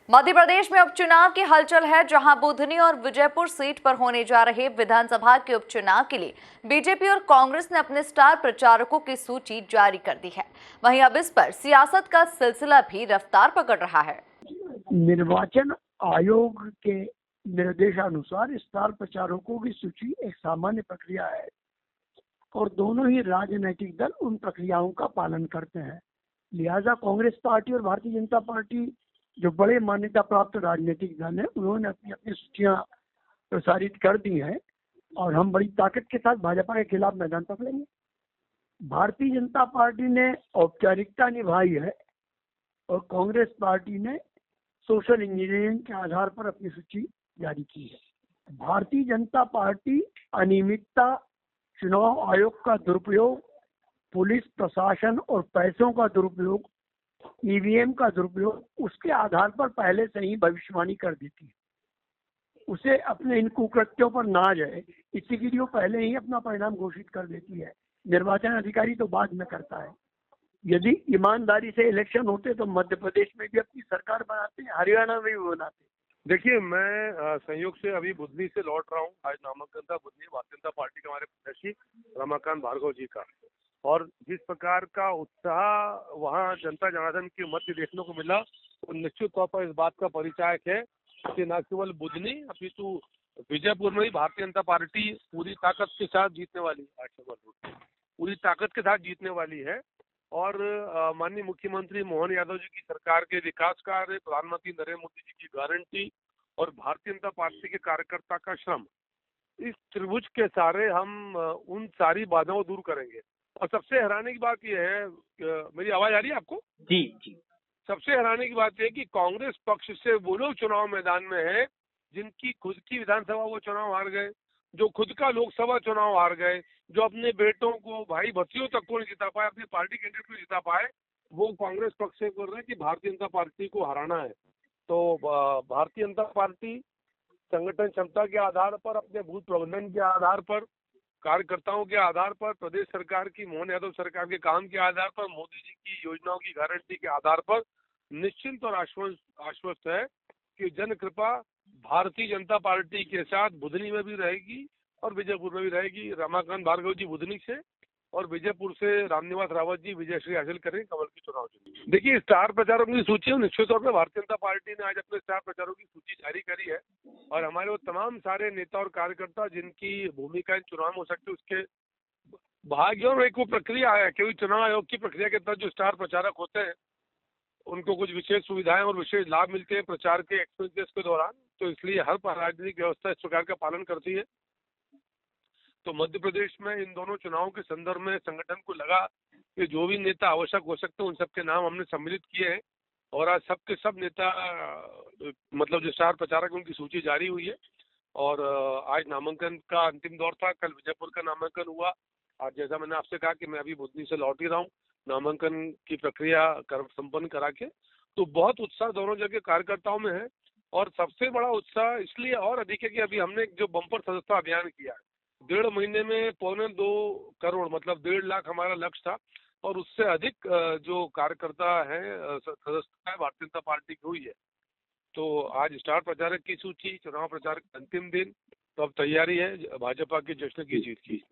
मध्य प्रदेश में उपचुनाव की हलचल है, जहां बुधनी और विजयपुर सीट पर होने जा रहे विधानसभा के उपचुनाव के लिए बीजेपी और कांग्रेस ने अपने स्टार प्रचारकों की सूची जारी कर दी है। वहीं अब इस पर सियासत का सिलसिला भी रफ्तार पकड़ रहा है। निर्वाचन आयोग के निर्देशानुसार स्टार प्रचारकों की सूची एक सामान्य प्रक्रिया है और दोनों ही राजनीतिक दल उन प्रक्रियाओं का पालन करते हैं। लिहाजा कांग्रेस पार्टी और भारतीय जनता पार्टी, जो बड़े मान्यता प्राप्त राजनीतिक दल हैं, उन्होंने अपनी अपनी सूचियां प्रसारित कर दी हैं और हम बड़ी ताकत के साथ भाजपा के खिलाफ मैदान पकड़ेंगे। भारतीय जनता पार्टी ने औपचारिकता निभाई है और कांग्रेस पार्टी ने सोशल इंजीनियरिंग के आधार पर अपनी सूची जारी की है। भारतीय जनता पार्टी अनियमितता, चुनाव आयोग का दुरुपयोग, पुलिस प्रशासन और पैसों का दुरुपयोग, ईवीएम का दुरुपयोग, उसके आधार पर पहले से ही भविष्यवाणी कर देती है। उसे अपने इन कुकृत्यों पर नाज है, इसलिए वो पहले ही अपना परिणाम घोषित कर देती है। निर्वाचन अधिकारी तो बाद में करता है। यदि ईमानदारी से इलेक्शन होते तो मध्य प्रदेश में भी अपनी सरकार बनाते, हरियाणा में भी बनाते। देखिए, मैं संयोग से अभी बुधनी से लौट रहा हूँ। आज नामांकन था बुधनी भारतीय जनता पार्टी के हमारे प्रत्याशी रमाकांत भार्गव जी का, और जिस प्रकार का उत्साह वहाँ जनता जनार्दन के मध्य देखने को मिला, वो निश्चित तौर पर इस बात का परिचायक है कि न केवल बुधनी अपितु विजयपुर में ही भारतीय जनता पार्टी पूरी ताकत के साथ जीतने वाली है, पूरी ताकत के साथ जीतने वाली है। और माननीय मुख्यमंत्री मोहन यादव जी की सरकार के विकास कार्य, प्रधानमंत्री नरेंद्र मोदी जी की गारंटी और भारतीय जनता पार्टी के कार्यकर्ता का श्रम, इस त्रिभुज के सारे हम उन सारी बाधाओं को दूर करेंगे। और सबसे हैरानी की बात यह है, मेरी आवाज आ रही है आपको? जी जी। सबसे हैरानी की बात यह है कि कांग्रेस पक्ष से वो लोग चुनाव मैदान में है जिनकी खुद की विधानसभा वो चुनाव हार गए, जो खुद का लोकसभा चुनाव हार गए, जो अपने बेटों को, भाई भतीजों तक को नहीं जिता पाए, अपनी पार्टी कैंडिडेट को जिता पाए, वो कांग्रेस पक्ष से बोल रहे हैं कि भारतीय जनता पार्टी को हराना है। तो भारतीय जनता पार्टी संगठन क्षमता के आधार पर, अपने भूत प्रबंधन के आधार पर, कार्यकर्ताओं के आधार पर, प्रदेश सरकार की, मोहन यादव सरकार के काम के आधार पर, मोदी जी की योजनाओं की गारंटी के आधार पर निश्चिंत और आश्वस्त है कि जन कृपा भारतीय जनता पार्टी के साथ बुधनी में भी रहेगी और विजयपुर में भी रहेगी। रमाकांत भार्गव जी बुधनी से और विजयपुर से रामनिवास रावत जी विजयश्री हासिल करेंगे कमल की चुनाव जीत। देखिए, स्टार प्रचारकों की सूची निश्चित तौर पर भारतीय जनता पार्टी ने आज अपने स्टार प्रचारकों की सूची जारी करी है और हमारे वो तमाम सारे नेता और कार्यकर्ता जिनकी भूमिका इन चुनाव में हो सकती है, उसके भाग्य और एक वो प्रक्रिया है, क्योंकि चुनाव आयोग की प्रक्रिया के तहत जो स्टार प्रचारक होते हैं उनको कुछ विशेष सुविधाएं और विशेष लाभ मिलते हैं प्रचार के एक्सपेंसेस के दौरान। तो इसलिए हर राजनीतिक व्यवस्था इस प्रकार का पालन करती है। तो मध्य प्रदेश में इन दोनों चुनावों के संदर्भ में संगठन को लगा कि जो भी नेता आवश्यक हो सकते हैं उन सबके नाम हमने सम्मिलित किए हैं और आज सबके सब नेता, मतलब जो स्टार प्रचारक, उनकी सूची जारी हुई है। और आज नामांकन का अंतिम दौर था, कल विजयपुर का नामांकन हुआ। आज जैसा मैंने आपसे कहा कि मैं अभी बुधनी से लौट ही रहा हूँ नामांकन की प्रक्रिया संपन्न करा के। तो बहुत उत्साह दोनों जगह कार्यकर्ताओं में है और सबसे बड़ा उत्साह इसलिए और अधिक है कि अभी हमने जो बम्पर सदस्यता अभियान किया है, 1.5 महीने में 2.25 करोड़, मतलब 1.5 लाख हमारा लक्ष्य था और उससे अधिक जो कार्यकर्ता है, सदस्यता है भारतीय जनता पार्टी की हुई है। तो आज स्टार प्रचारक की सूची, चुनाव प्रचार का अंतिम दिन, तो अब तैयारी है भाजपा के जश्न की जीत की।